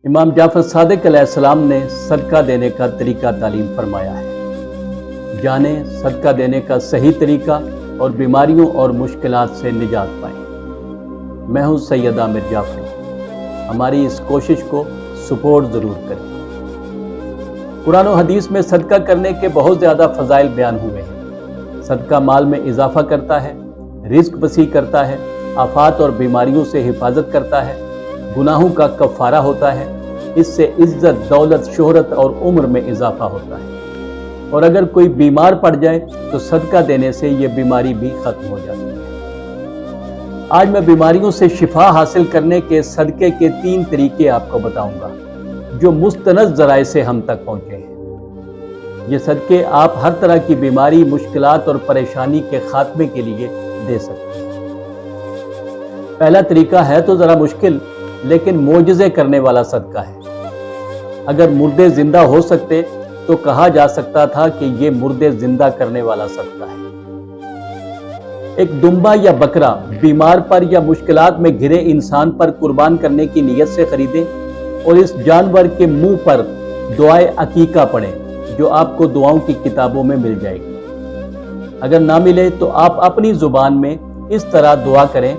امام جعفر صادق علیہ السلام نے صدقہ دینے کا طریقہ تعلیم فرمایا ہے۔ جانیں صدقہ دینے کا صحیح طریقہ اور بیماریوں اور مشکلات سے نجات پائیں۔ میں ہوں سید عامر جعفری۔ ہماری اس کوشش کو سپورٹ ضرور کریں۔ قرآن و حدیث میں صدقہ کرنے کے بہت زیادہ فضائل بیان ہوئے ہیں۔ صدقہ مال میں اضافہ کرتا ہے، رزق وسیع کرتا ہے، آفات اور بیماریوں سے حفاظت کرتا ہے، گناہوں کا کفارہ ہوتا ہے، اس سے عزت، دولت، شہرت اور عمر میں اضافہ ہوتا ہے، اور اگر کوئی بیمار پڑ جائے تو صدقہ دینے سے یہ بیماری بھی ختم ہو جاتی ہے۔ آج میں بیماریوں سے شفا حاصل کرنے کے صدقے کے 3 طریقے آپ کو بتاؤں گا جو مستند ذرائع سے ہم تک پہنچے ہیں۔ یہ صدقے آپ ہر طرح کی بیماری، مشکلات اور پریشانی کے خاتمے کے لیے دے سکتے ہیں۔ پہلا طریقہ ہے تو ذرا مشکل، لیکن معجزے کرنے والا صدقہ ہے۔ اگر مردے زندہ ہو سکتے تو کہا جا سکتا تھا کہ یہ مردے زندہ کرنے والا صدقہ ہے۔ ایک دمبا یا بکرا بیمار پر یا مشکلات میں گھرے انسان پر قربان کرنے کی نیت سے خریدیں اور اس جانور کے منہ پر دعائے عقیقہ پڑھیں جو آپ کو دعاؤں کی کتابوں میں مل جائے گی۔ اگر نہ ملے تو آپ اپنی زبان میں اس طرح دعا کریں: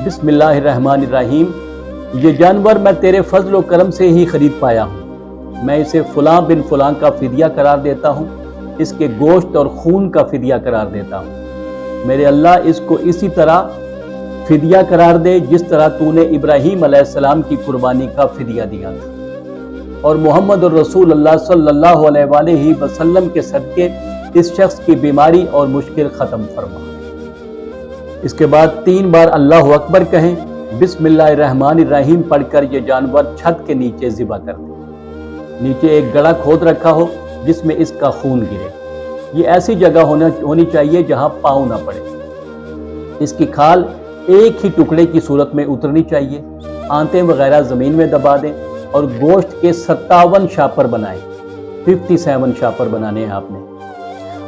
بسم اللہ الرحمن الرحیم، یہ جانور میں تیرے فضل و کرم سے ہی خرید پایا ہوں، میں اسے فلاں بن فلاں کا فدیہ قرار دیتا ہوں، اس کے گوشت اور خون کا فدیہ قرار دیتا ہوں۔ میرے اللہ اس کو اسی طرح فدیہ قرار دے جس طرح تو نے ابراہیم علیہ السلام کی قربانی کا فدیہ دیا تھا، اور محمد الرسول اللہ صلی اللہ علیہ وآلہ وسلم کے صدقے اس شخص کی بیماری اور مشکل ختم فرما۔ اس کے بعد 3 بار اللہ اکبر کہیں، بسم اللہ الرحمن الرحیم پڑھ کر یہ جانور چھت کے نیچے ذبح کر دیں۔ نیچے ایک گڑھا کھود رکھا ہو جس میں اس کا خون گرے۔ یہ ایسی جگہ ہونی چاہیے جہاں پاؤں نہ پڑے۔ اس کی کھال ایک ہی ٹکڑے کی صورت میں اترنی چاہیے۔ آنتیں وغیرہ زمین میں دبا دیں اور گوشت کے 57 شاپر بنائیں۔ 57 شاپر بنانے ہیں آپ نے،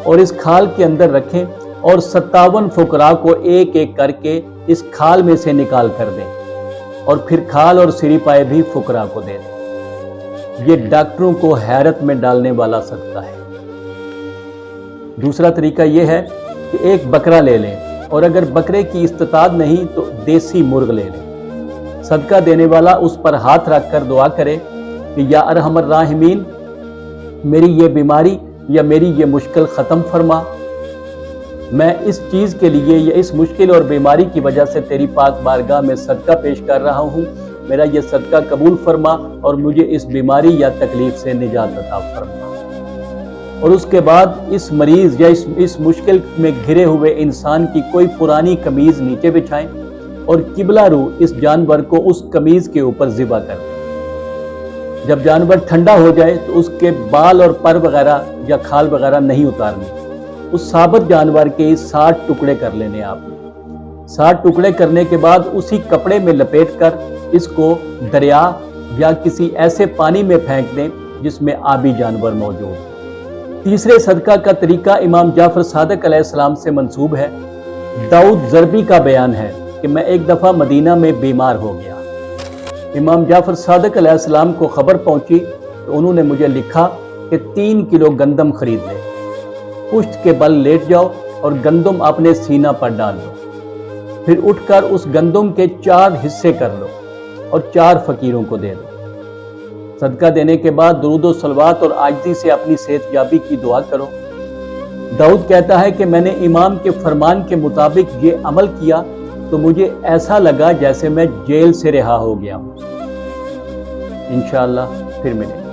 اور اس کھال کے اندر رکھیں اور 57 فقراء کو ایک ایک کر کے اس کھال میں سے نکال کر دیں، اور پھر کھال اور سری پائے بھی فقراء کو دے دیں۔ یہ ڈاکٹروں کو حیرت میں ڈالنے والا صدقہ ہے۔ دوسرا طریقہ یہ ہے کہ ایک بکرا لے لیں، اور اگر بکرے کی استطاعت نہیں تو دیسی مرغ لے لیں۔ صدقہ دینے والا اس پر ہاتھ رکھ کر دعا کرے کہ یا ارحم الراحمین، میری یہ بیماری یا میری یہ مشکل ختم فرما۔ میں اس چیز کے لیے یا اس مشکل اور بیماری کی وجہ سے تیری پاک بارگاہ میں صدقہ پیش کر رہا ہوں، میرا یہ صدقہ قبول فرما اور مجھے اس بیماری یا تکلیف سے نجات عطا فرما۔ اور اس کے بعد اس مریض یا اس مشکل میں گھرے ہوئے انسان کی کوئی پرانی قمیض نیچے بچھائیں اور قبلہ رو اس جانور کو اس قمیض کے اوپر ذبح کر دیں۔ جب جانور ٹھنڈا ہو جائے تو اس کے بال اور پر وغیرہ یا کھال وغیرہ نہیں اتارنی۔ اس ثابت جانور کے 60 ٹکڑے کر لینے آپ نے۔ 60 ٹکڑے کرنے کے بعد اسی کپڑے میں لپیٹ کر اس کو دریا یا کسی ایسے پانی میں پھینک دیں جس میں آبی جانور موجود ہو۔ تیسرے صدقہ کا طریقہ امام جعفر صادق علیہ السلام سے منسوب ہے۔ داؤد ضربی کا بیان ہے کہ میں ایک دفعہ مدینہ میں بیمار ہو گیا۔ امام جعفر صادق علیہ السلام کو خبر پہنچی تو انہوں نے مجھے لکھا کہ 3 کلو گندم خرید لے، پشت کے بل لیٹ جاؤ اور گندم اپنے سینہ پر ڈال دو، پھر اٹھ کر اس گندم کے 4 حصے کر لو اور 4 فقیروں کو دے دو۔ صدقہ دینے کے بعد درود و صلوات اور عاجزی سے اپنی صحت یابی کی دعا کرو۔ داؤد کہتا ہے کہ میں نے امام کے فرمان کے مطابق یہ عمل کیا تو مجھے ایسا لگا جیسے میں جیل سے رہا ہو گیا ہوں۔ انشاءاللہ پھر ملیں گے۔